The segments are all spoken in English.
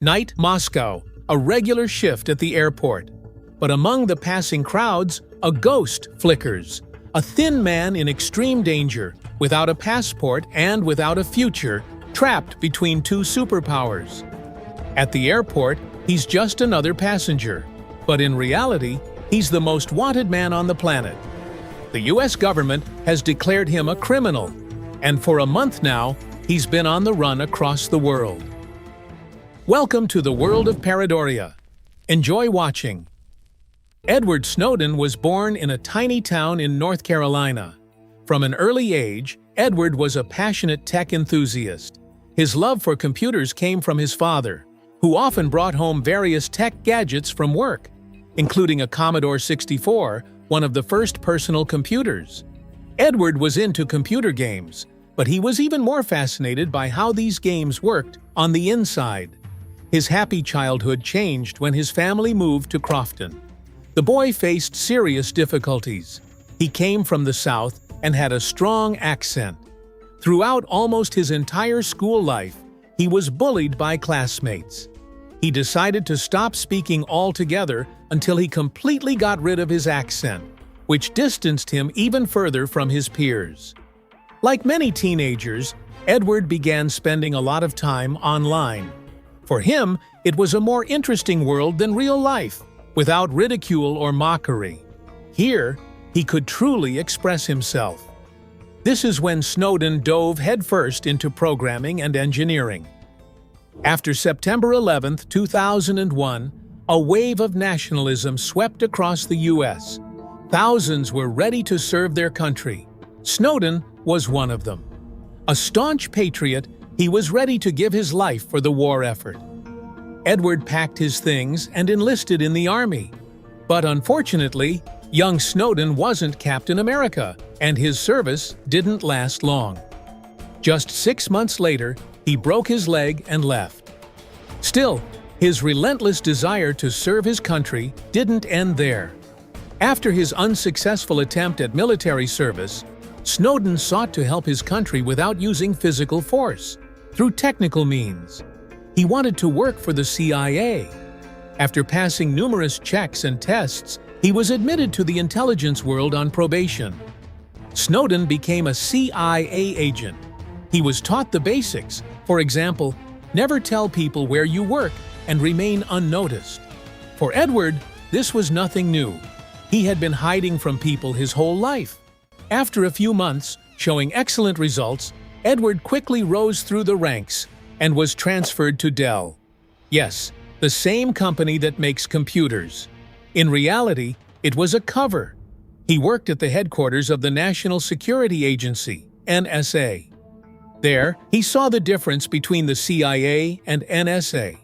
Night, Moscow, a regular shift at the airport. But among the passing crowds, a ghost flickers. A thin man in extreme danger, without a passport and without a future, trapped between two superpowers. At the airport, he's just another passenger. But in reality, he's the most wanted man on the planet. The US government has declared him a criminal, and for a month now, he's been on the run across the world. Welcome to the world of Paradoria. Enjoy watching. Edward Snowden was born in a tiny town in North Carolina. From an early age, Edward was a passionate tech enthusiast. His love for computers came from his father, who often brought home various tech gadgets from work, including a Commodore 64, one of the first personal computers. Edward was into computer games, but he was even more fascinated by how these games worked on the inside. His happy childhood changed when his family moved to Crofton. The boy faced serious difficulties. He came from the South and had a strong accent. Throughout almost his entire school life, he was bullied by classmates. He decided to stop speaking altogether until he completely got rid of his accent, which distanced him even further from his peers. Like many teenagers, Edward began spending a lot of time online. For him, it was a more interesting world than real life, without ridicule or mockery. Here, he could truly express himself. This is when Snowden dove headfirst into programming and engineering. After September 11, 2001, a wave of nationalism swept across the US. Thousands were ready to serve their country. Snowden was one of them. A staunch patriot, he was ready to give his life for the war effort. Edward packed his things and enlisted in the army. But unfortunately, young Snowden wasn't Captain America, and his service didn't last long. Just 6 months later, he broke his leg and left. Still, his relentless desire to serve his country didn't end there. After his unsuccessful attempt at military service, Snowden sought to help his country without using physical force, through technical means. He wanted to work for the CIA. After passing numerous checks and tests, he was admitted to the intelligence world on probation. Snowden became a CIA agent. He was taught the basics. For example, never tell people where you work and remain unnoticed. For Edward, this was nothing new. He had been hiding from people his whole life. After a few months, showing excellent results, Edward quickly rose through the ranks and was transferred to Dell. Yes, the same company that makes computers. In reality, it was a cover. He worked at the headquarters of the National Security Agency, NSA. There, he saw the difference between the CIA and NSA.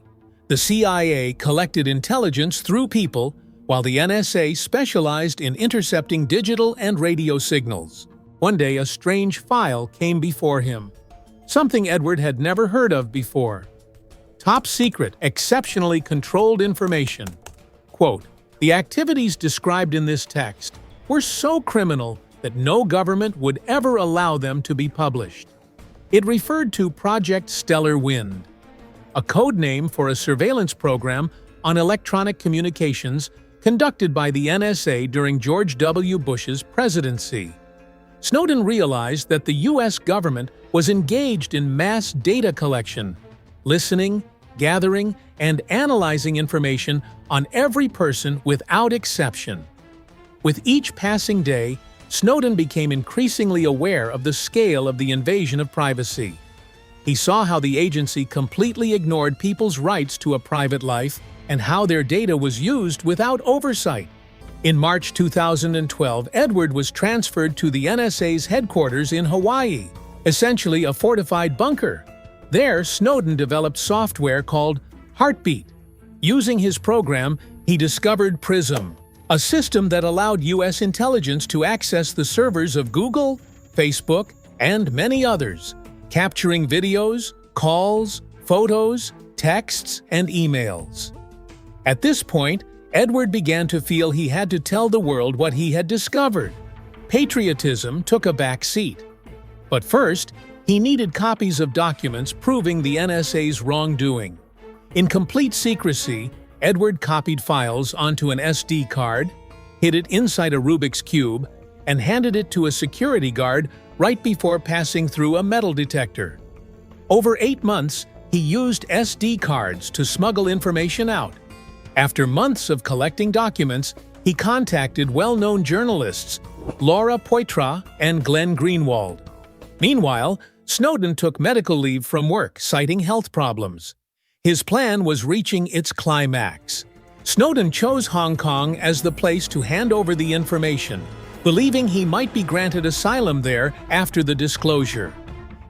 The CIA collected intelligence through people, while the NSA specialized in intercepting digital and radio signals. One day, a strange file came before him. Something Edward had never heard of before. Top secret, exceptionally controlled information. Quote, "The activities described in this text were so criminal that no government would ever allow them to be published." It referred to Project Stellar Wind, a code name for a surveillance program on electronic communications conducted by the NSA during George W. Bush's presidency. Snowden realized that the US government was engaged in mass data collection, listening, gathering, and analyzing information on every person without exception. With each passing day, Snowden became increasingly aware of the scale of the invasion of privacy. He saw how the agency completely ignored people's rights to a private life and how their data was used without oversight. In March 2012, Edward was transferred to the NSA's headquarters in Hawaii, essentially a fortified bunker. There, Snowden developed software called Heartbeat. Using his program, he discovered PRISM, a system that allowed US intelligence to access the servers of Google, Facebook, and many others, capturing videos, calls, photos, texts, and emails. At this point, Edward began to feel he had to tell the world what he had discovered. Patriotism took a back seat. But first, he needed copies of documents proving the NSA's wrongdoing. In complete secrecy, Edward copied files onto an SD card, hid it inside a Rubik's Cube, and handed it to a security guard right before passing through a metal detector. Over 8 months, he used SD cards to smuggle information out. After months of collecting documents, he contacted well-known journalists Laura Poitras and Glenn Greenwald. Meanwhile, Snowden took medical leave from work, citing health problems. His plan was reaching its climax. Snowden chose Hong Kong as the place to hand over the information, believing he might be granted asylum there after the disclosure.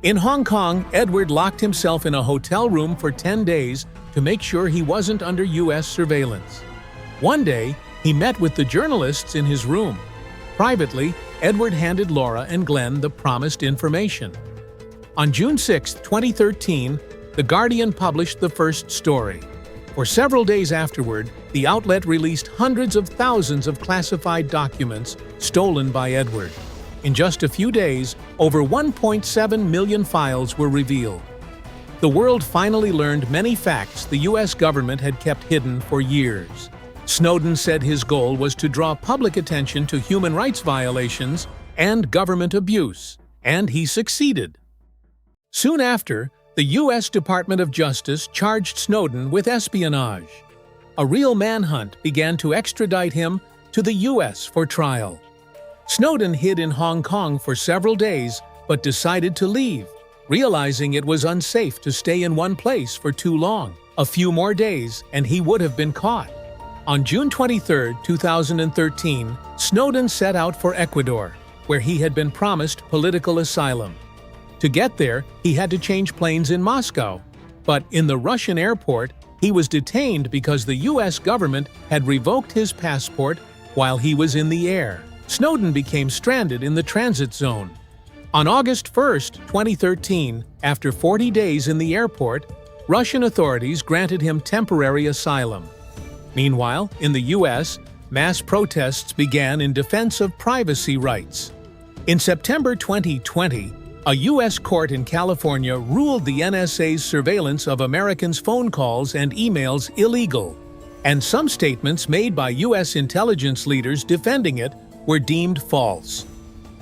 In Hong Kong, Edward locked himself in a hotel room for 10 days to make sure he wasn't under U.S. surveillance. One day, he met with the journalists in his room. Privately, Edward handed Laura and Glenn the promised information. On June 6, 2013, The Guardian published the first story. For several days afterward, the outlet released hundreds of thousands of classified documents stolen by Edward. In just a few days, over 1.7 million files were revealed. The world finally learned many facts the U.S. government had kept hidden for years. Snowden said his goal was to draw public attention to human rights violations and government abuse, and he succeeded. Soon after, the U.S. Department of Justice charged Snowden with espionage. A real manhunt began to extradite him to the U.S. for trial. Snowden hid in Hong Kong for several days but decided to leave, realizing it was unsafe to stay in one place for too long. A few more days and he would have been caught. On June 23, 2013, Snowden set out for Ecuador, where he had been promised political asylum. To get there, he had to change planes in Moscow, but in the Russian airport, he was detained because the U.S. government had revoked his passport while he was in the air. Snowden became stranded in the transit zone. On August 1, 2013, after 40 days in the airport, Russian authorities granted him temporary asylum. Meanwhile, in the U.S., mass protests began in defense of privacy rights. In September 2020, a U.S. court in California ruled the NSA's surveillance of Americans' phone calls and emails illegal, and some statements made by U.S. intelligence leaders defending it were deemed false.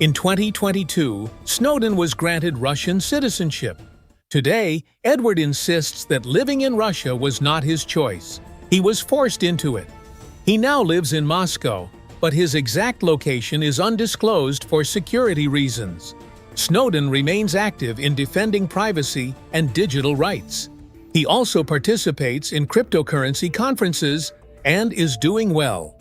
In 2022, Snowden was granted Russian citizenship. Today, Edward insists that living in Russia was not his choice. He was forced into it. He now lives in Moscow, but his exact location is undisclosed for security reasons. Snowden remains active in defending privacy and digital rights. He also participates in cryptocurrency conferences and is doing well.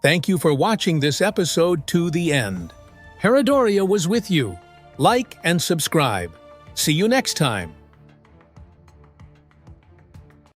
Thank you for watching this episode to the end. Heradoria was with you. Like and subscribe. See you next time.